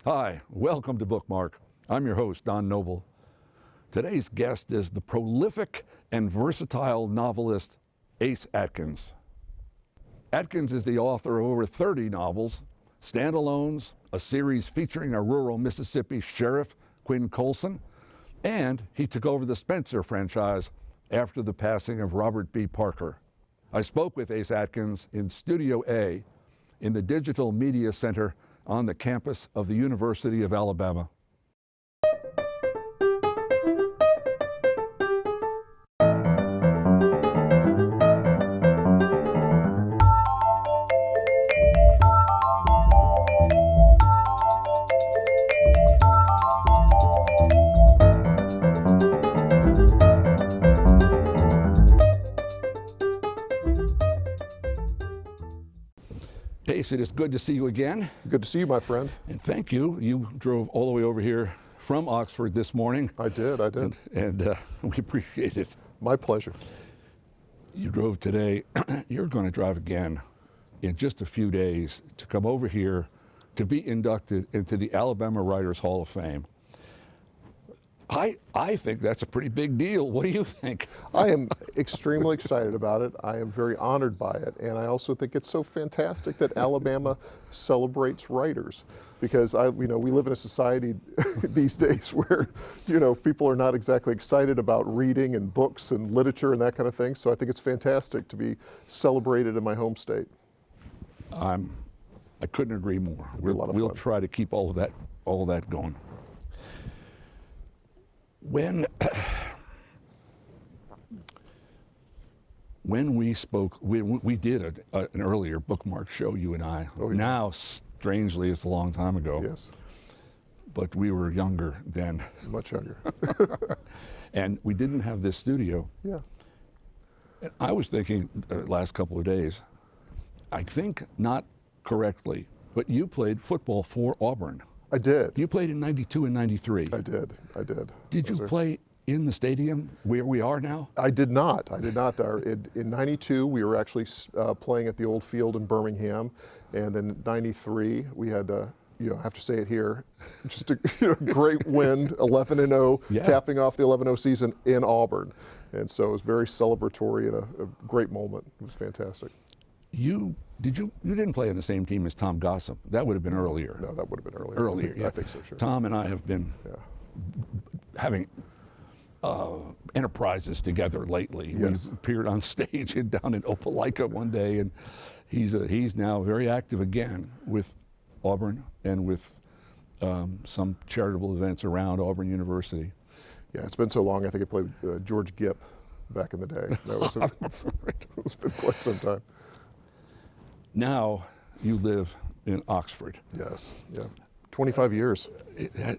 Hi, welcome to Bookmark. I'm your host, Don Noble. Today's guest is the prolific and versatile novelist, Ace Atkins. Atkins is the author of over 30 novels, standalones, a series featuring a rural Mississippi sheriff, Quinn Colson, and he took over the Spencer franchise after the passing of Robert B. Parker. I spoke with Ace Atkins in Studio A in the Digital Media Center on the campus of the University of Alabama. Ace, it is good to see you again. Good to see you, my friend. And thank you. You drove all the way over here from Oxford this morning. I did. And we appreciate it. My pleasure. You drove today. You're going to drive again in just a few days to come over here to be inducted into the Alabama Writers Hall of Fame. I think that's a pretty big deal. What do you think? I am extremely excited about it. I am very honored by it. And I also think it's so fantastic that Alabama celebrates writers. Because we live in a society these days where, people are not exactly excited about reading and books and literature and that kind of thing. So I think it's fantastic to be celebrated in my home state. I couldn't agree more. We'll try to keep all of that going. When we spoke, we did an earlier Bookmark show, you and I. Oh, yeah. Now, strangely, it's a long time ago. Yes. But we were younger then. Much younger. And we didn't have this studio. Yeah. And I was thinking the last couple of days, I think not correctly, but you played football for Auburn. I did. You played in 92 and 93. I did. Did you play in the stadium where we are now? I did not. In 92, we were actually playing at the old field in Birmingham. And then 93, we had, I have to say it here, just a great win, 11-0, yeah. Capping off the 11-0 season in Auburn. And so it was very celebratory and a great moment. It was fantastic. You didn't play on the same team as Tom Gossip. That would have been earlier. No, that would have been earlier. Earlier, I think so, sure. Tom and I have been having enterprises together lately. Yes. We appeared on stage down in Opelika one day, and he's now very active again with Auburn and with some charitable events around Auburn University. Yeah, it's been so long. I think I played with George Gipp back in the day. That was it's been quite some time. Now you live in Oxford. Yes, yeah. 25 years.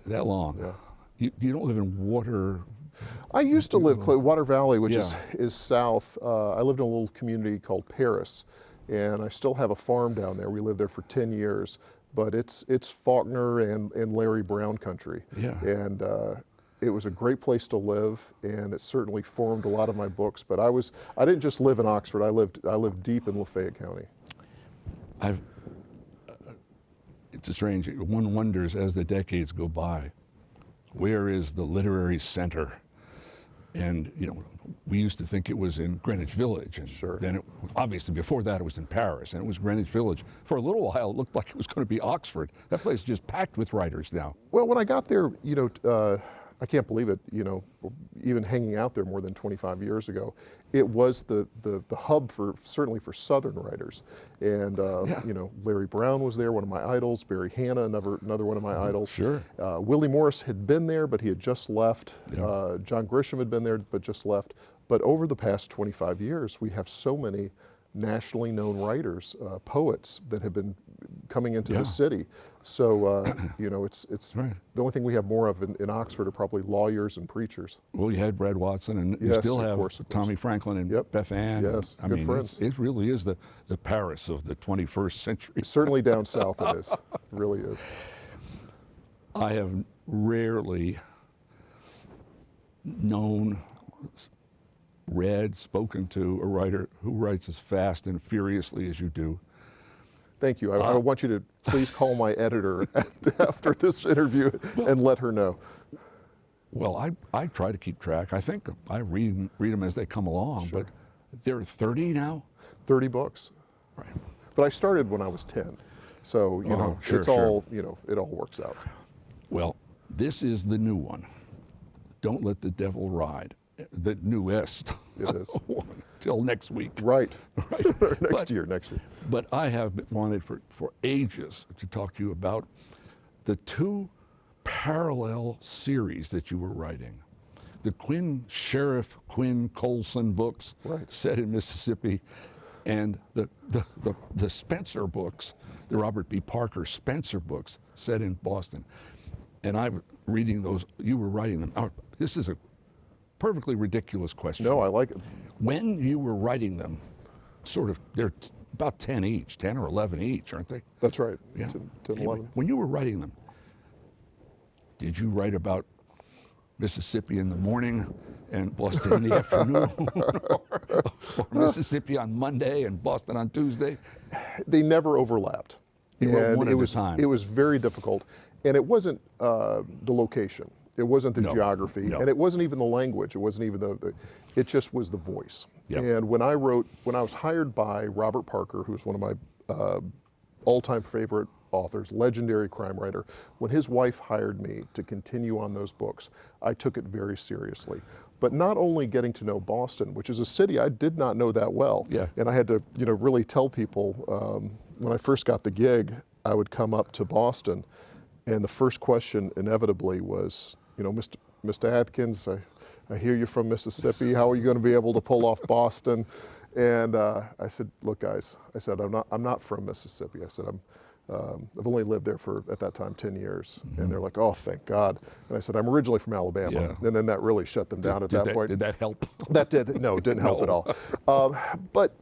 That long. Yeah. You don't live in Water. I used to live Water Valley, which is south. I lived in a little community called Paris, and I still have a farm down there. We lived there for 10 years, but it's Faulkner and Larry Brown country. Yeah. And it was a great place to live, and it certainly formed a lot of my books. But I didn't just live in Oxford. I lived deep in Lafayette County. It's strange. One wonders as the decades go by, where is the literary center? And we used to think it was in Greenwich Village, and sure. Then obviously before that it was in Paris, and it was Greenwich Village. For a little while, it looked like it was going to be Oxford. That place is just packed with writers now. Well, when I got there, I can't believe it, even hanging out there more than 25 years ago, it was the hub certainly for Southern writers. And, Larry Brown was there, one of my idols, Barry Hannah, another one of my idols. Sure. Willie Morris had been there, but he had just left. Yeah. John Grisham had been there, but just left. But over the past 25 years, we have so many nationally known writers, poets that have been coming into the city. So, it's right. The only thing we have more of in Oxford are probably lawyers and preachers. Well, you had Brad Watson, and you still have Tommy Franklin and Beth Ann. Yes, good friends. It really is the Paris of the 21st century. Certainly down south it is. It really is. I have rarely known, read, spoken to a writer who writes as fast and furiously as you do. Thank you. I want you to please call my editor after this interview and let her know. Well, I try to keep track. I think I read them as they come along, Sure. but there are 30 now? 30 books. Right. But I started when I was 10. So, you know, sure, it's sure. all, you know, it all works out. Well, this is the new one. Don't Let the Devil Ride. The newest. It is. Till next week. Right. Right. next year. But I have wanted for ages to talk to you about the two parallel series that you were writing. The Sheriff Quinn Colson books Right. set in Mississippi, and the Spencer books, the Robert B. Parker Spencer books set in Boston. And I was reading those, you were writing them. Oh, this is a perfectly ridiculous question. No, I like it. When you were writing them, they're about 10 each, 10 or 11 each, aren't they? That's right. Yeah. 10, Anyway, 11. when you were writing them, did you write about Mississippi in the morning and Boston in the afternoon, or Mississippi on Monday and Boston on Tuesday? They never overlapped. You wrote one at a was, time. It was very difficult. And it wasn't the location. It wasn't the geography. No. And it wasn't even the language. It wasn't even it just was the voice. Yep. And when I was hired by Robert Parker, who's one of my all-time favorite authors, legendary crime writer, when his wife hired me to continue on those books, I took it very seriously. But not only getting to know Boston, which is a city I did not know that well, Yeah. and I had to, you know, really tell people when I first got the gig, I would come up to Boston, and the first question inevitably was, you know, Mr. Atkins, I hear you're from Mississippi. How are you going to be able to pull off Boston? And I said, look, guys, I said, I'm not from Mississippi. I said, I've only lived there for, at that time, 10 years. Mm-hmm. And they're like, oh, thank God. And I said, I'm originally from Alabama. Yeah. And then that really shut them down at that point. Did that help? That didn't help at all. But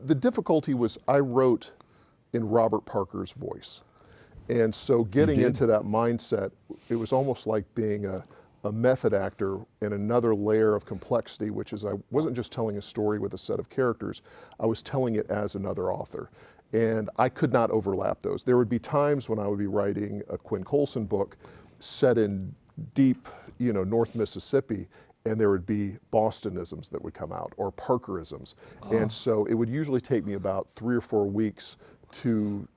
the difficulty was I wrote in Robert Parker's voice. And so getting into that mindset, it was almost like being a method actor in another layer of complexity, which is I wasn't just telling a story with a set of characters, I was telling it as another author. And I could not overlap those. There would be times when I would be writing a Quinn Colson book set in deep, you know, North Mississippi, and there would be Bostonisms that would come out, or Parkerisms. And so it would usually take me about 3 or 4 weeks to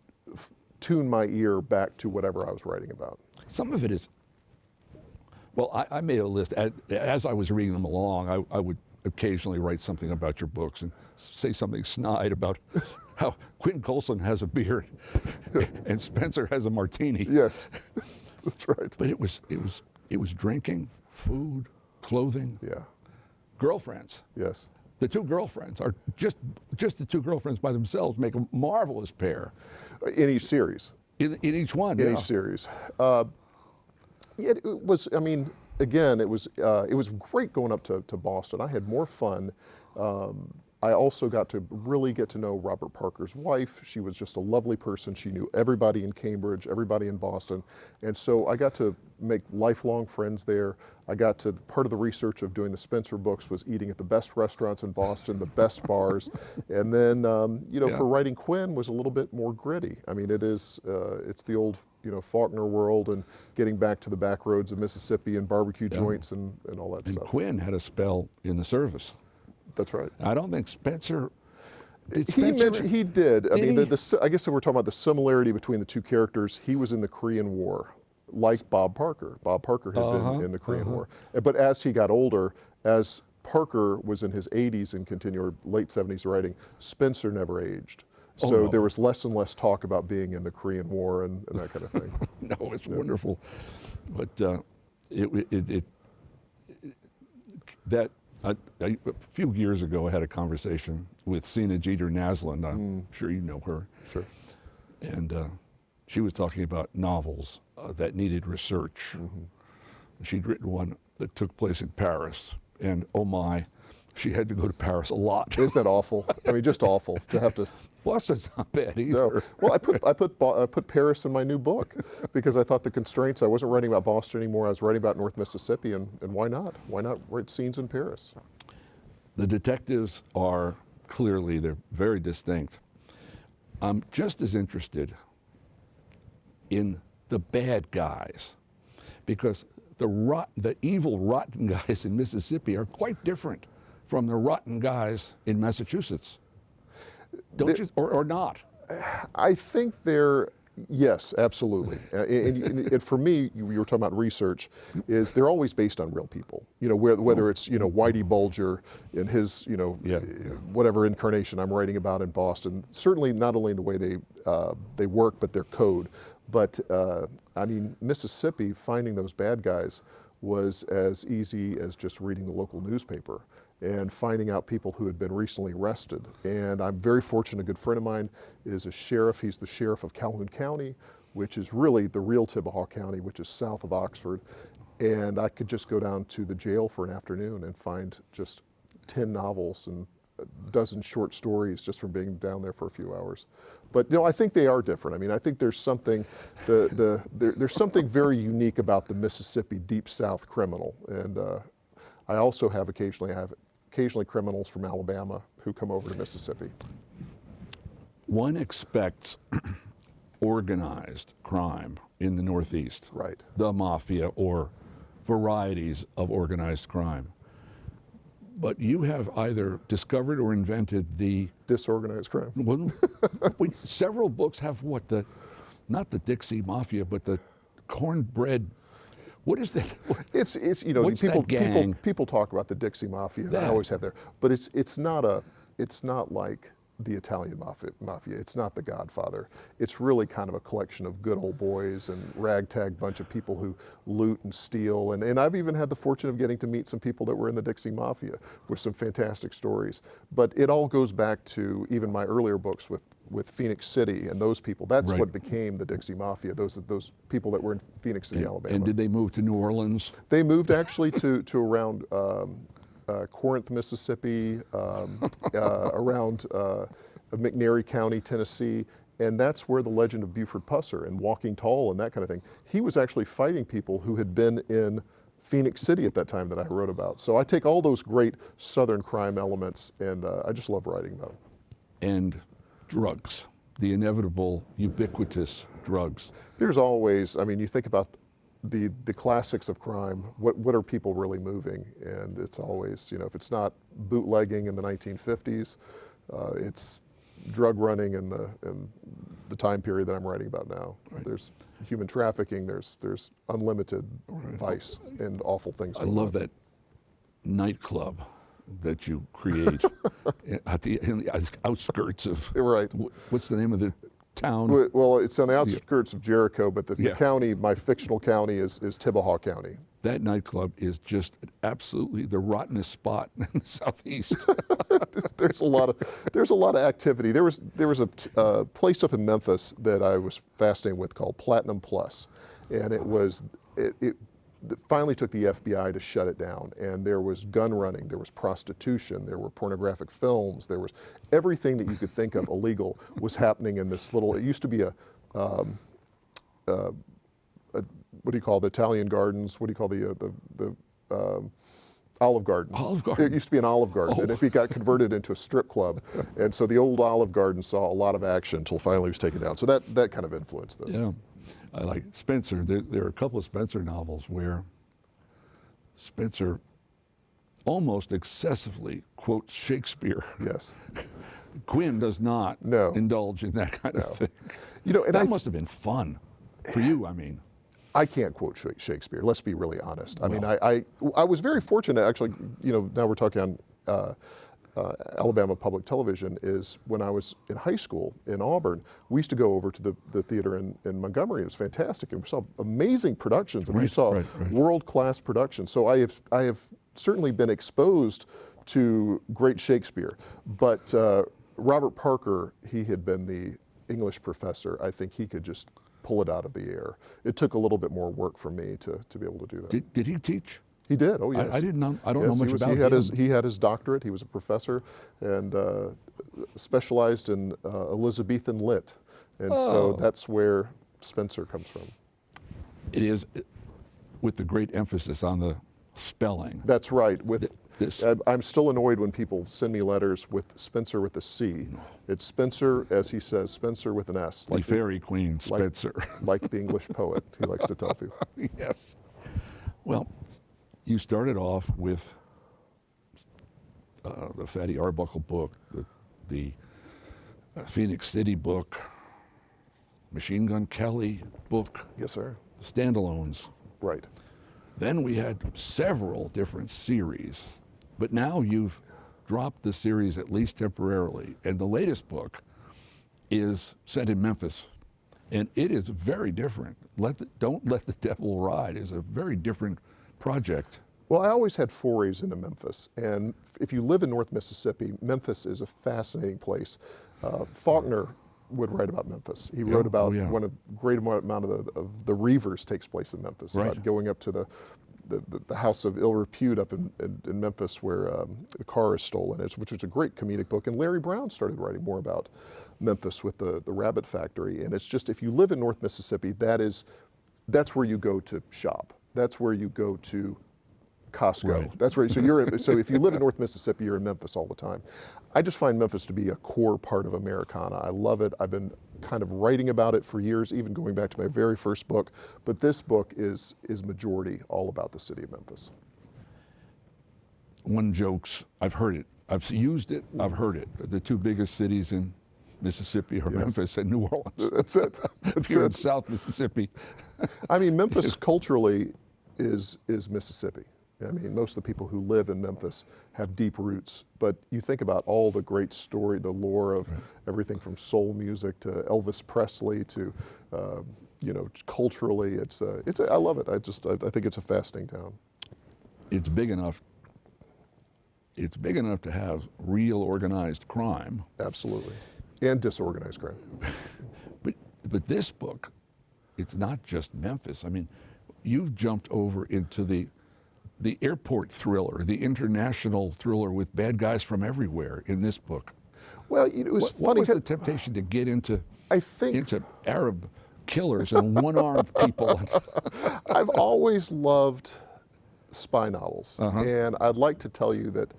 tune my ear back to whatever I was writing about. Some of it is, well, I made a list. As I was reading them along, I would occasionally write something about your books and say something snide about how Quinn Colson has a beard and Spencer has a martini. Yes, that's right. But it was drinking, food, clothing, Yeah, girlfriends. yes. The two girlfriends are just the two girlfriends by themselves make a marvelous pair. In each series. In each one. In yeah. each series. It was, I mean, again, it was great going up to Boston. I had more fun. I also got to really get to know Robert Parker's wife. She was just a lovely person. She knew everybody in Cambridge, everybody in Boston. And so I got to make lifelong friends there. I got to, part of the research of doing the Spencer books was eating at the best restaurants in Boston, the best bars. And then, you know, for writing Quinn was a little bit more gritty. I mean, it's the old, you know, Faulkner world and getting back to the back roads of Mississippi and barbecue joints and all that stuff. Quinn had a spell in the service. That's right. I don't think Spencer. He did. I mean, he? I guess if we're talking about the similarity between the two characters, he was in the Korean War, like Bob Parker. Bob Parker had been in the Korean War. But as he got older, as Parker was in his 80s and continued, or late 70s writing, Spencer never aged. So there was less and less talk about being in the Korean War and that kind of thing. No, it's wonderful. But a few years ago, I had a conversation with Sina Jeter Naslund. I'm sure you know her. Sure. And she was talking about novels that needed research. She'd written one that took place in Paris, and oh my, she had to go to Paris a lot. Isn't that awful? I mean, just awful to have to. Boston's not bad either. No. Well, I put Paris in my new book because I thought the constraints. I wasn't writing about Boston anymore. I was writing about North Mississippi, and why not? Why not write scenes in Paris? The detectives are clearly, they're very distinct. I'm just as interested in the bad guys, because the evil, rotten guys in Mississippi are quite different from the rotten guys in Massachusetts. Don't you, or not? I think yes, absolutely. And for me, you were talking about research, is they're always based on real people. You know, whether it's, you know, Whitey Bulger in his, you know, whatever incarnation I'm writing about in Boston. Certainly not only in the way they work, but their code. But I mean, Mississippi, finding those bad guys was as easy as just reading the local newspaper and finding out people who had been recently arrested. And I'm very fortunate, a good friend of mine is a sheriff. He's the sheriff of Calhoun County, which is really the real Tibahaw County, which is south of Oxford. And I could just go down to the jail for an afternoon and find just 10 novels and a dozen short stories just from being down there for a few hours. But you know, I think they are different. I mean, I think there's something, there's something very unique about the Mississippi Deep South criminal. And I also have occasionally criminals from Alabama who come over to Mississippi. One expects organized crime in the Northeast, right? The mafia or varieties of organized crime. But you have either discovered or invented the disorganized crime. Well, several books have not the Dixie Mafia, but the cornbread. What is that? It's you know, people talk about the Dixie Mafia. I always have there, but it's not like the Italian mafia. It's not the Godfather. It's really kind of a collection of good old boys and ragtag bunch of people who loot and steal. And I've even had the fortune of getting to meet some people that were in the Dixie Mafia with some fantastic stories. But it all goes back to even my earlier books with Phoenix City and those people. That's what became the Dixie Mafia, those people that were in Phoenix City, Alabama. And did they move to New Orleans? They moved actually to around Corinth, Mississippi, around McNairy County, Tennessee, and that's where the legend of Buford Pusser and Walking Tall and that kind of thing. He was actually fighting people who had been in Phoenix City at that time that I wrote about. So I take all those great Southern crime elements, and I just love writing about them. And drugs, the inevitable, ubiquitous drugs. There's always, I mean, you think about the classics of crime, what are people really moving? And it's always, you know, if it's not bootlegging in the 1950s, it's drug running in the time period that I'm writing about now. Right. There's human trafficking, there's unlimited vice and awful things. I love that nightclub that you create in the outskirts of, what's the name of the town? Well, it's on the outskirts of Jericho, but the county, my fictional county is Tibahaw County. That nightclub is just absolutely the rottenest spot in the Southeast. There's a lot of activity. There was a place up in Memphis that I was fascinated with called Platinum Plus, and it finally took the FBI to shut it down. And there was gun running, there was prostitution, there were pornographic films, there was everything that you could think of illegal was happening in this little. It used to be a what do you call the Italian gardens? What do you call the Olive Garden? Olive Garden. It used to be an Olive Garden, and it got converted into a strip club. And so the old Olive Garden saw a lot of action until finally it was taken down. So that kind of influenced them. Yeah. I like Spencer. There are a couple of Spencer novels where Spencer almost excessively quotes Shakespeare. Yes. Quinn does not indulge in that kind of thing. You know, and that must have been fun for you, I mean. I can't quote Shakespeare, let's be really honest. I mean, I was very fortunate, actually, you know, now we're talking on Alabama Public Television, is when I was in high school in Auburn, we used to go over to the theater in Montgomery. It was fantastic, and we saw amazing productions, and we saw world-class productions. So I have certainly been exposed to great Shakespeare, but Robert Parker, he had been the English professor. I think he could just pull it out of the air. It took a little bit more work for me to be able to do that. Did he teach? He did. Oh yes. I didn't know. I don't know much about him. He had his doctorate. He was a professor and specialized in Elizabethan lit, and so that's where Spencer comes from. It is, with the great emphasis on the spelling. That's right. This, I'm still annoyed when people send me letters with Spencer with a C. It's Spencer, as he says, Spencer with an S. the Fairy Queen Spencer. Like the English poet, he likes to tell people. Yes. Well, you started off with the Fatty Arbuckle book, the Phoenix City book, Machine Gun Kelly book. Yes, sir. Standalones. Right. Then we had several different series, but now you've dropped the series at least temporarily. And the latest book is set in Memphis, and it is very different. Don't Let the Devil Ride is a very different project. Well, I always had forays into Memphis, and if you live in North Mississippi, Memphis is a fascinating place. Faulkner would write about Memphis. He wrote about one of the great amount of the Reivers takes place in Memphis, about going up to the house of ill repute up in Memphis where the car is stolen, which was a great comedic book. And Larry Brown started writing more about Memphis with the Rabbit Factory. And it's just, if you live in North Mississippi, that's where you go to shop. That's where you go to Costco. Right. That's right. So if you live in North Mississippi, you're in Memphis all the time. I just find Memphis to be a core part of Americana. I love it. I've been kind of writing about it for years, even going back to my very first book. But this book is majority all about the city of Memphis. One jokes, I've heard it. I've used it, I've heard it. The two biggest cities in Mississippi are Memphis and New Orleans. That's it. If you're in South Mississippi. I mean, Memphis culturally is Mississippi. I mean, most of the people who live in Memphis have deep roots, but you think about all the great story, the lore of everything from soul music to Elvis Presley to, culturally, I love it. I think it's a fascinating town. It's big enough. It's big enough to have real organized crime. Absolutely, and disorganized crime. But this book, it's not just Memphis. I mean, you've jumped over into the airport thriller, the international thriller with bad guys from everywhere in this book. Well, it was funny. What was the temptation to get into Arab killers and one-armed people? I've always loved spy novels, and I'd like to tell you that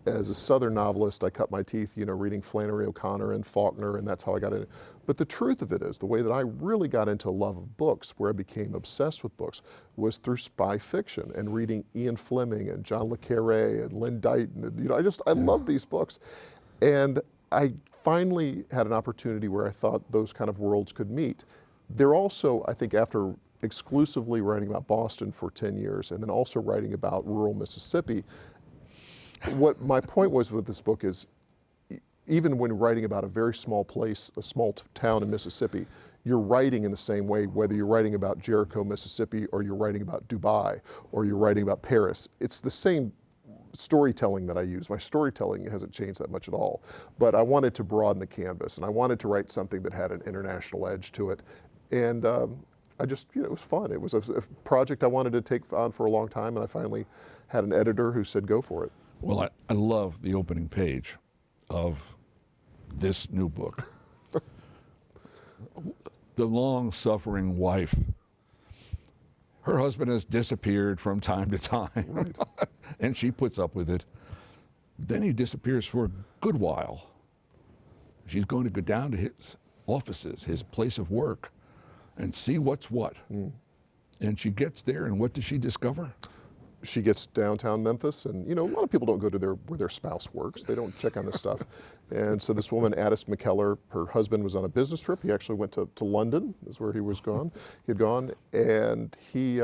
as a Southern novelist, I cut my teeth, reading Flannery O'Connor and Faulkner, and that's how I got in. But the truth of it is, the way that I really got into a love of books, where I became obsessed with books, was through spy fiction and reading Ian Fleming and John le Carré and Lynn Dighton. And, I love these books. And I finally had an opportunity where I thought those kind of worlds could meet. They're also, I think, after exclusively writing about Boston for 10 years and then also writing about rural Mississippi, what my point was with this book is, even when writing about a very small place, a small town in Mississippi, you're writing in the same way, whether you're writing about Jericho, Mississippi, or you're writing about Dubai, or you're writing about Paris. It's the same storytelling that I use. My storytelling hasn't changed that much at all. But I wanted to broaden the canvas, and I wanted to write something that had an international edge to it. And it was fun. It was a project I wanted to take on for a long time, and I finally had an editor who said, go for it. Well, I love the opening page of this new book. The long-suffering wife. Her husband has disappeared from time to time, and she puts up with it. Then he disappears for a good while. She's going to go down to his offices, his place of work, and see what's what. And she gets there, and what does she discover? She gets downtown Memphis, and a lot of people don't go to where their spouse works. They don't check on this stuff. And so this woman, Addis McKellar, her husband was on a business trip. He actually went to London, is where he was gone. He had gone, and he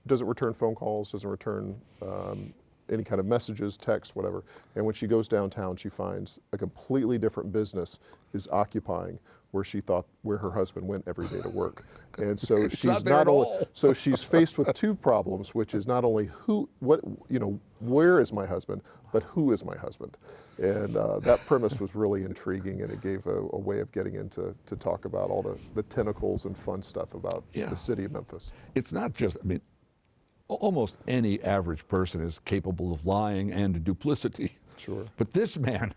doesn't return phone calls, doesn't return any kind of messages, text, whatever. And when she goes downtown, she finds a completely different business is occupying where her husband went every day to work. And so she's faced with two problems, which is not only where is my husband, but who is my husband? And that premise was really intriguing, and it gave a way of getting into to talk about all the tentacles and fun stuff about the city of Memphis. It's not just, almost any average person is capable of lying and duplicity. Sure. But this man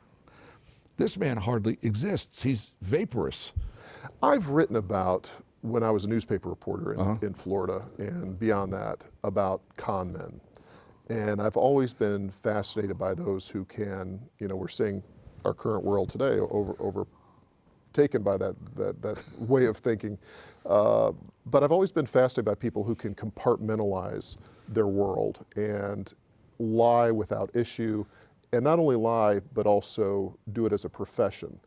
hardly exists. He's vaporous. I've written about, when I was a newspaper reporter in Florida and beyond that, about con men. And I've always been fascinated by those who can, we're seeing our current world today overtaken by that way of thinking. But I've always been fascinated by people who can compartmentalize their world and lie without issue, and not only lie, but also do it as a profession.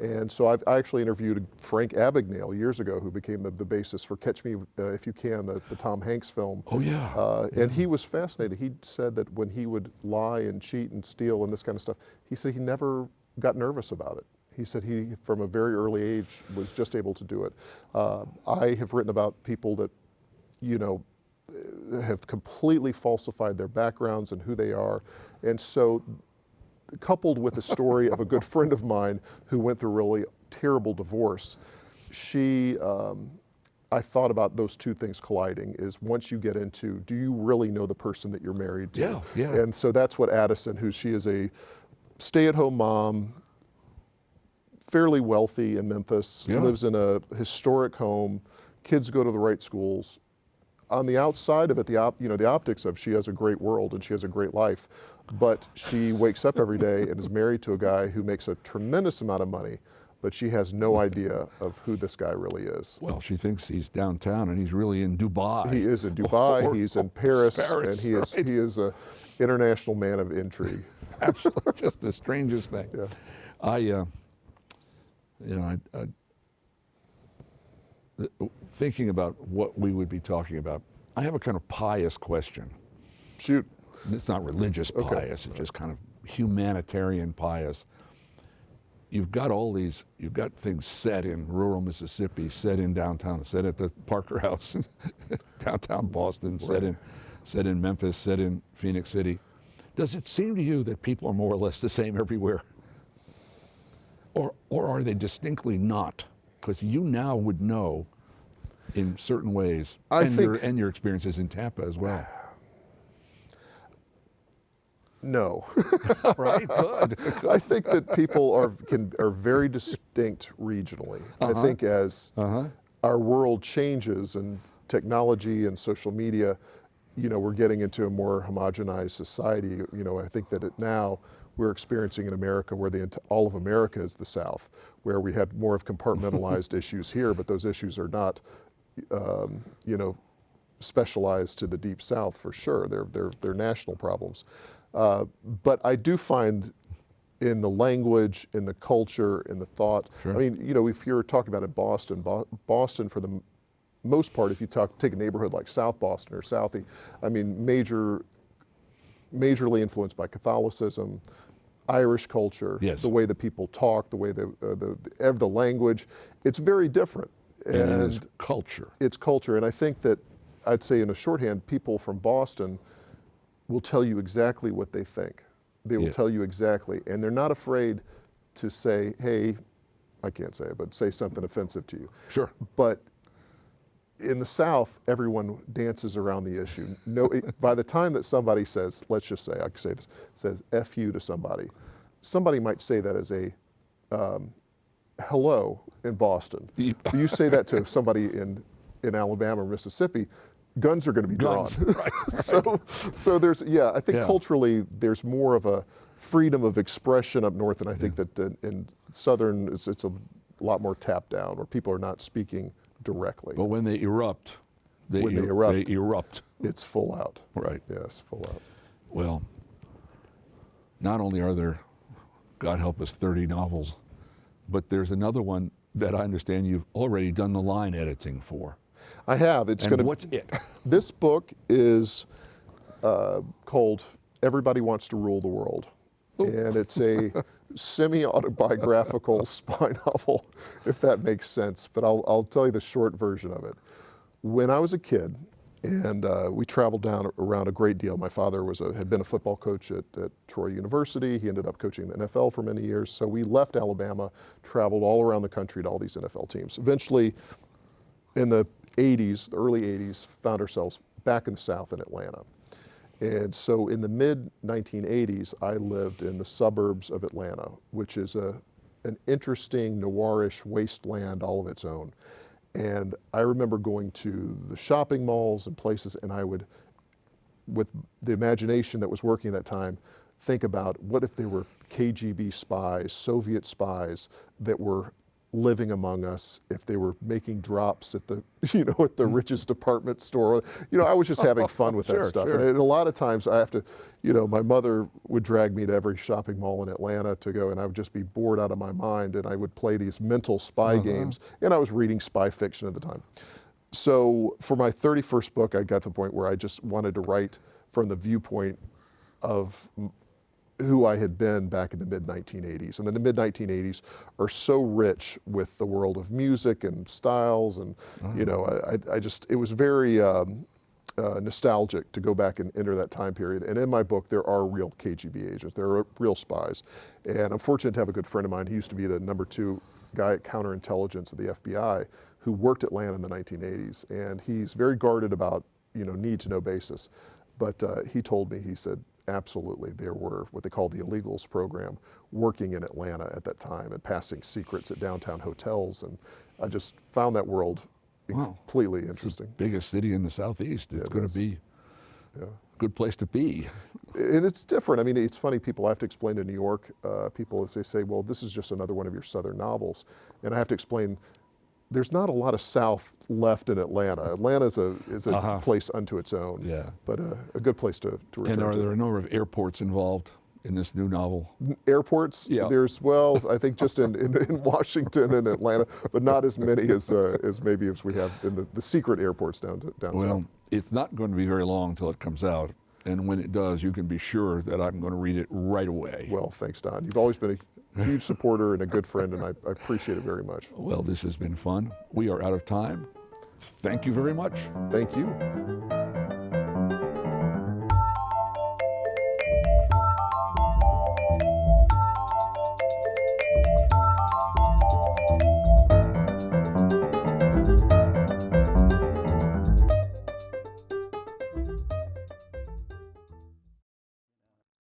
And so I actually interviewed Frank Abagnale years ago, who became the basis for Catch Me If You Can, the Tom Hanks film. Oh, yeah. And he was fascinated. He said that when he would lie and cheat and steal and this kind of stuff, he said he never got nervous about it. He said he, from a very early age, was just able to do it. I have written about people that, have completely falsified their backgrounds and who they are. And so, coupled with the story of a good friend of mine who went through a really terrible divorce, I thought about those two things colliding, is once you get into, do you really know the person that you're married to? Yeah, yeah. And so that's what Addison, she is a stay-at-home mom, fairly wealthy in Memphis, Yeah. lives in a historic home, kids go to the right schools. On the outside of it, the optics of she has a great world and she has a great life, but she wakes up every day and is married to a guy who makes a tremendous amount of money, but she has no idea of who this guy really is. Well, she thinks he's downtown and he's really in Dubai. He is in Dubai, he's in Paris, Paris, and he is an international man of intrigue. Absolutely, just the strangest thing. Yeah. Thinking about what we would be talking about, I have a kind of pious question. Shoot. It's not religious pious, it's just kind of humanitarian pious. You've got things set in rural Mississippi, set in downtown, set at the Parker House, downtown Boston, set in Memphis, set in Phoenix City. Does it seem to you that people are more or less the same everywhere? Or are they distinctly not? Because you now would know in certain ways, and your experiences in Tampa as well. No. Right, good. I think that people are very distinct regionally. I think as our world changes and technology and social media, we're getting into a more homogenized society. I think that now we're experiencing in America where all of America is the South, where we had more of compartmentalized issues here, but those issues are not, specialized to the Deep South for sure. They're national problems. But I do find in the language, in the culture, in the thought, Sure. I mean, if you're talking about in Boston, Boston for the most part, if you take a neighborhood like South Boston or Southie, I mean, majorly influenced by Catholicism, Irish culture, Yes. the way that people talk, the way the language, it's very different. And it is culture. It's culture, and I think that I'd say in a shorthand, people from Boston will tell you exactly what they think. They will tell you exactly, and they're not afraid to say, hey, I can't say it, but say something offensive to you. Sure. But in the South, everyone dances around the issue. By the time that somebody says, let's just say, I can say this, says F you to somebody might say that as a hello in Boston. You say that to somebody in Alabama or Mississippi, guns are going to be drawn. Right. So there's, I think culturally there's more of a freedom of expression up north, and I think that in Southern it's a lot more tapped down, where people are not speaking directly. But when they erupt, they erupt. It's full out. Right. Yes, full out. Well, not only are there, God help us, 30 novels, but there's another one that I understand you've already done the line editing for. I have. What's it? This book is called Everybody Wants to Rule the World. Ooh. And it's a semi-autobiographical spy novel, if that makes sense. But I'll tell you the short version of it. When I was a kid, and we traveled around a great deal. My father had been a football coach at Troy University. He ended up coaching the NFL for many years. So we left Alabama, traveled all around the country to all these NFL teams. Eventually, in the 80s, the early 80s, found ourselves back in the South in Atlanta. And so in the mid-1980s, I lived in the suburbs of Atlanta, which is an interesting, noirish wasteland all of its own. And I remember going to the shopping malls and places, and I would with the imagination that was working at that time, think about what if there were KGB spies, Soviet spies that were living among us, if they were making drops at the, at the richest department store. I was just having fun with that stuff. Sure. And a lot of times I have to, my mother would drag me to every shopping mall in Atlanta to go, and I would just be bored out of my mind, and I would play these mental spy games, and I was reading spy fiction at the time. So for my 31st book, I got to the point where I just wanted to write from the viewpoint of who I had been back in the mid-1980s. And then the mid-1980s are so rich with the world of music and styles, and it was very nostalgic to go back and enter that time period. And in my book, there are real KGB agents, there are real spies. And I'm fortunate to have a good friend of mine. He used to be the #2 guy at counterintelligence at the FBI, who worked at Atlanta in the 1980s. And he's very guarded about, need-to-know basis. But he told me, he said, absolutely, there were what they call the illegals program working in Atlanta at that time and passing secrets at downtown hotels. And I just found that world completely interesting. It's the biggest city in the Southeast. It's going to be a good place to be. And it's different. I mean, it's funny, people, I have to explain to New York people, as they say, well, this is just another one of your Southern novels. And I have to explain, there's not a lot of South left in Atlanta. Atlanta is a place unto its own, but a good place to return And are to. there a number of airports involved in this new novel? Airports? Yeah. There's, I think just in Washington and Atlanta, but not as many as maybe as we have in the secret airports down Well, south. it's not going to be very long until it comes out. And when it does, you can be sure that I'm going to read it right away. Well, thanks, Don. You've always been a huge supporter and a good friend, and I appreciate it very much. Well, this has been fun. We are out of time. Thank you very much. Thank you.